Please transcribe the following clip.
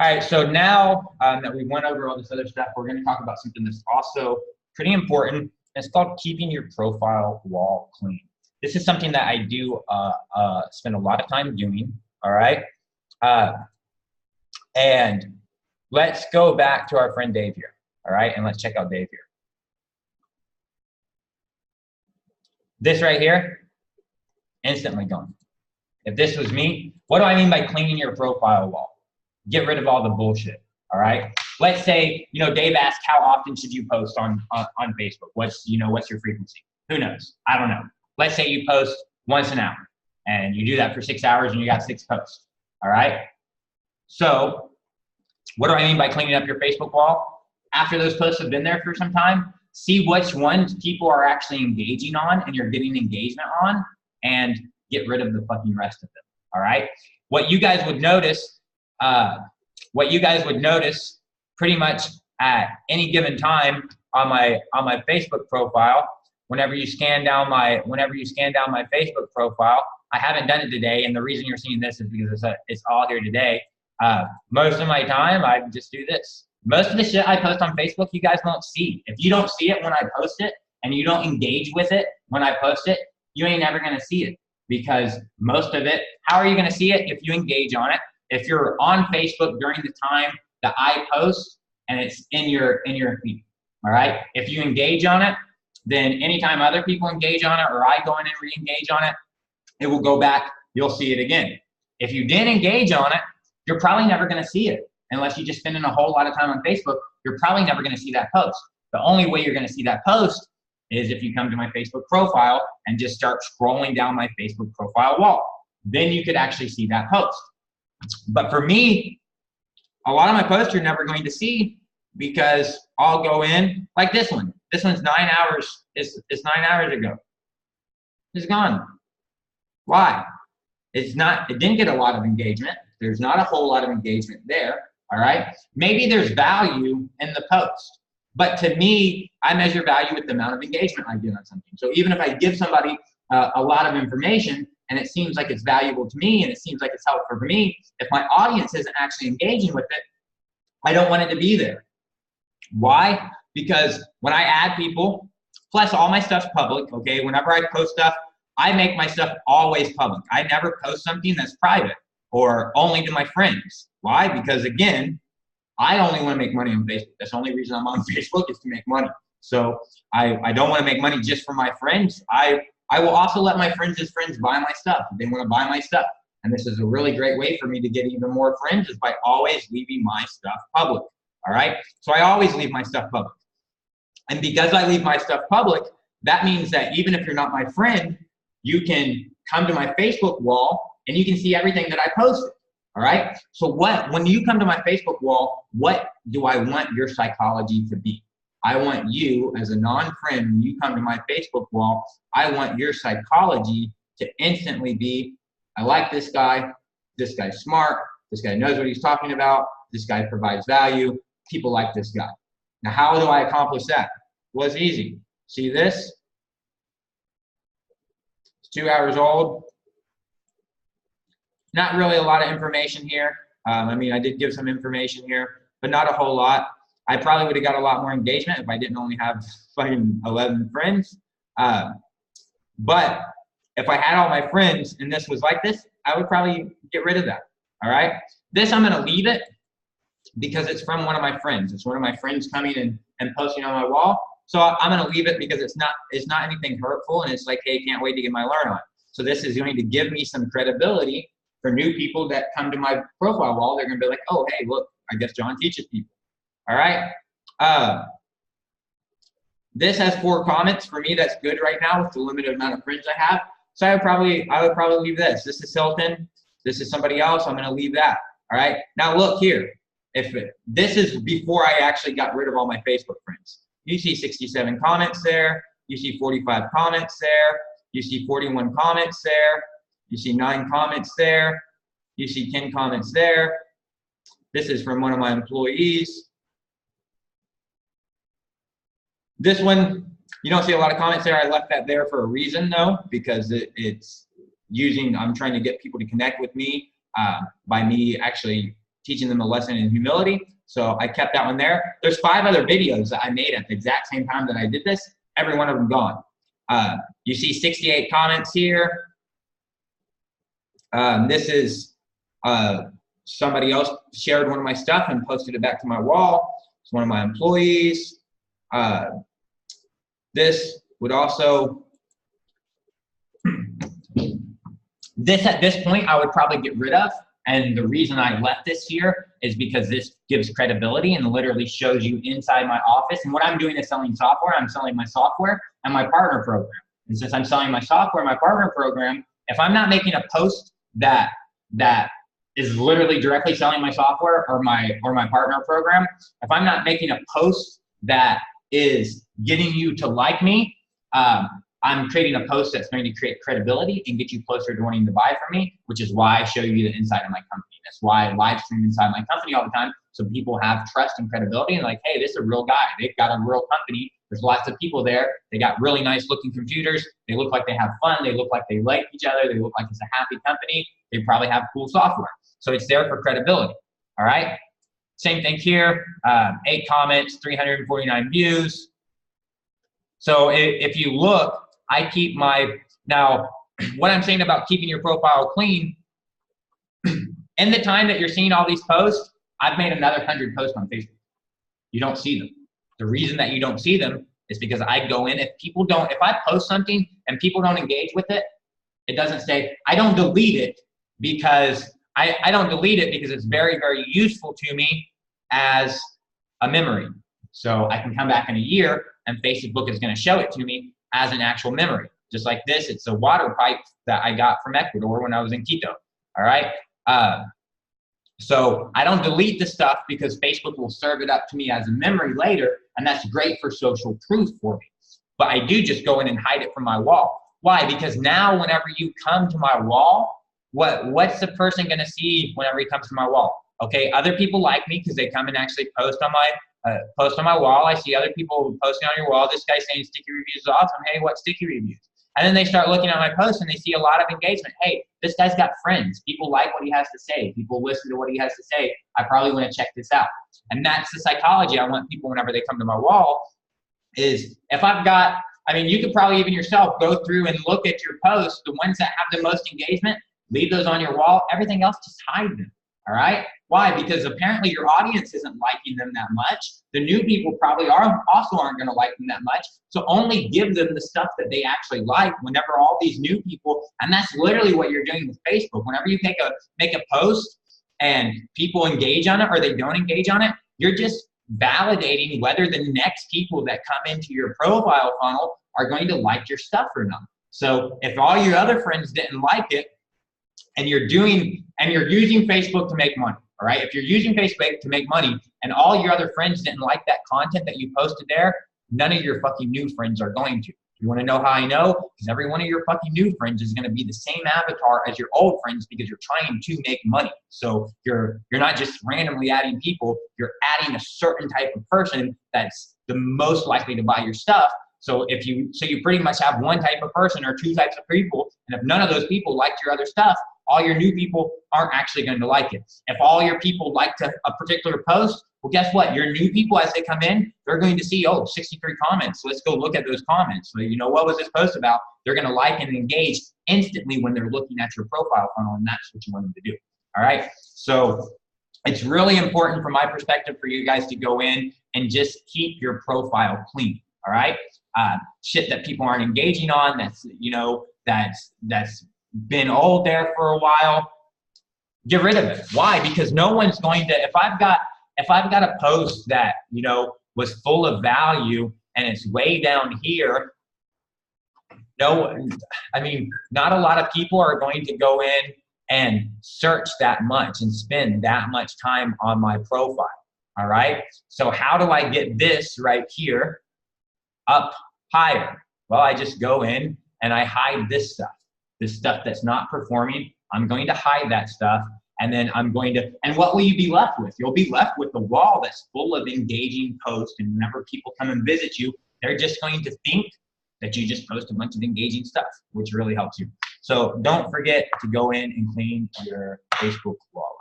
All right, so now that we went over all this other stuff, we're going to talk about something that's also pretty important. It's called keeping your profile wall clean. This is something that I do spend a lot of time doing, all right? And let's go back to our friend Dave here, all right? And let's check out Dave here. This right here, instantly gone. If this was me, what do I mean by cleaning your profile wall? Get rid of all the bullshit, all right? Let's say, Dave asked, how often should you post on Facebook? What's your frequency? Who knows? I don't know. Let's say you post once an hour and you do that for 6 hours and you got 6 posts, all right? So what do I mean by cleaning up your Facebook wall? After those posts have been there for some time, see which ones people are actually engaging on and you're getting engagement on, and get rid of the fucking rest of them, all right? What you guys would notice pretty much at any given time on my Facebook profile, whenever you scan down my Facebook profile, I haven't done it today, and the reason you're seeing this is because it's all here today. Most of my time, I just do this. Most of the shit I post on Facebook, you guys won't see. If you don't see it when I post it, and you don't engage with it when I post it, you ain't never gonna see it. Because most of it, how are you gonna see it? If you engage on it. If you're on Facebook during the time that I post and it's in your feed, all right? If you engage on it, then anytime other people engage on it or I go in and re-engage on it, it will go back, you'll see it again. If you didn't engage on it, you're probably never gonna see it. Unless you just spend a whole lot of time on Facebook, you're probably never gonna see that post. The only way you're gonna see that post is if you come to my Facebook profile and just start scrolling down my Facebook profile wall. Then you could actually see that post. But for me, a lot of my posts you're never going to see because I'll go in like this one. This one's 9 hours. It's 9 hours ago. It's gone. Why? It didn't get a lot of engagement. There's not a whole lot of engagement there. All right. Maybe there's value in the post. But to me, I measure value with the amount of engagement I get on something. So even if I give somebody a lot of information and it seems like it's valuable to me and it seems like it's helpful for me, if my audience isn't actually engaging with it, I don't want it to be there. Why? Because when I add people, plus all my stuff's public, okay? Whenever I post stuff, I make my stuff always public. I never post something that's private or only to my friends. Why? Because again, I only want to make money on Facebook. That's the only reason I'm on Facebook is to make money. So I don't want to make money just for my friends. I will also let my friends' friends buy my stuff if they want to buy my stuff. And this is a really great way for me to get even more friends is by always leaving my stuff public, all right? So I always leave my stuff public. And because I leave my stuff public, that means that even if you're not my friend, you can come to my Facebook wall and you can see everything that I posted, all right? So when you come to my Facebook wall, what do I want your psychology to be? I want you as a non-friend, when you come to my Facebook wall, I want your psychology to instantly be, I like this guy's smart, this guy knows what he's talking about, this guy provides value, people like this guy. Now, how do I accomplish that? Well, it's easy. See this? It's 2 hours old. Not really a lot of information here. I mean, I did give some information here, but not a whole lot. I probably would have got a lot more engagement if I didn't only have fucking 11 friends. But if I had all my friends and this was like this, I would probably get rid of that, all right? This, I'm gonna leave it because it's from one of my friends. It's one of my friends coming and posting on my wall. So I'm gonna leave it because it's not anything hurtful and it's like, hey, can't wait to get my learn on. So this is going to give me some credibility for new people that come to my profile wall. They're gonna be like, oh, hey, look, I guess John teaches people. All right. This has 4 comments. For me, that's good right now with the limited amount of friends I have. So I would probably leave this. This is Hilton. This is somebody else. I'm going to leave that. All right. Now look here. This is before I actually got rid of all my Facebook friends. You see 67 comments there. You see 45 comments there. You see 41 comments there. You see 9 comments there. You see 10 comments there. This is from one of my employees. This one, you don't see a lot of comments there. I left that there for a reason though, because I'm trying to get people to connect with me by me actually teaching them a lesson in humility. So I kept that one there. There's 5 other videos that I made at the exact same time that I did this. Every one of them gone. You see 68 comments here. This is somebody else shared one of my stuff and posted it back to my wall. It's one of my employees. This would also, this at this point I would probably get rid of. And the reason I left this here is because this gives credibility and literally shows you inside my office. And what I'm doing is selling software. I'm selling my software and my partner program. And since I'm selling my software, my partner program, if I'm not making a post that is literally directly selling my software or my partner program, if I'm not making a post that is getting you to like me, I'm creating a post that's going to create credibility and get you closer to wanting to buy from me, which is why I show you the inside of my company. That's why I live stream inside my company all the time, so people have trust and credibility and like, hey, this is a real guy. They've got a real company. There's lots of people there. They got really nice looking computers. They look like they have fun. They look like they like each other. They look like it's a happy company. They probably have cool software. So it's there for credibility, all right? Same thing here, 8 comments, 349 views. So if you look, I keep my, now what I'm saying about keeping your profile clean, in the time that you're seeing all these posts, I've made another 100 posts on Facebook. You don't see them. The reason that you don't see them is because I go in, if I post something and people don't engage with it, it doesn't say, I don't delete it because I don't delete it because it's very, very useful to me as a memory. So I can come back in a year and Facebook is going to show it to me as an actual memory. Just like this, it's a water pipe that I got from Ecuador when I was in Quito, all right? So I don't delete the stuff because Facebook will serve it up to me as a memory later, and that's great for social proof for me. But I do just go in and hide it from my wall. Why? Because now whenever you come to my wall, what's the person gonna see whenever he comes to my wall? Okay, other people like me because they come and actually post on my wall. I see other people posting on your wall. This guy saying sticky reviews is awesome. Hey, what sticky reviews? And then they start looking at my posts and they see a lot of engagement. Hey, this guy's got friends. People like what he has to say. People listen to what he has to say. I probably want to check this out. And that's the psychology I want people whenever they come to my wall is if I've got, I mean, you could probably even yourself go through and look at your posts, the ones that have the most engagement, leave those on your wall. Everything else, just hide them. All right? Why? Because apparently your audience isn't liking them that much. The new people probably also aren't going to like them that much. So only give them the stuff that they actually like whenever all these new people, and that's literally what you're doing with Facebook. Whenever you make a post and people engage on it or they don't engage on it, you're just validating whether the next people that come into your profile funnel are going to like your stuff or not. So if all your other friends didn't like it, and you're using Facebook to make money, all right? If you're using Facebook to make money and all your other friends didn't like that content that you posted there, none of your fucking new friends are going to. You wanna know how I know? Because every one of your fucking new friends is gonna be the same avatar as your old friends because you're trying to make money. So you're not just randomly adding people, you're adding a certain type of person that's the most likely to buy your stuff. So you pretty much have one type of person or 2 types of people, and if none of those people liked your other stuff, all your new people aren't actually going to like it. If all your people liked a particular post, well, guess what? Your new people, as they come in, they're going to see, oh, 63 comments. Let's go look at those comments. So, you know, what was this post about? They're going to like and engage instantly when they're looking at your profile funnel, and that's what you want them to do. All right? So it's really important from my perspective for you guys to go in and just keep your profile clean. All right? Shit that people aren't engaging on, that's, you know, that's been old there for a while, get rid of it. Why? Because no one's going to, if I've got a post that, you know, was full of value and it's way down here, not a lot of people are going to go in and search that much and spend that much time on my profile. All right? So how do I get this right here up higher? Well, I just go in and I hide this stuff. This stuff that's not performing, I'm going to hide that stuff, and then and what will you be left with? You'll be left with the wall that's full of engaging posts, and whenever people come and visit you, they're just going to think that you just post a bunch of engaging stuff, which really helps you. So don't forget to go in and clean your Facebook wall.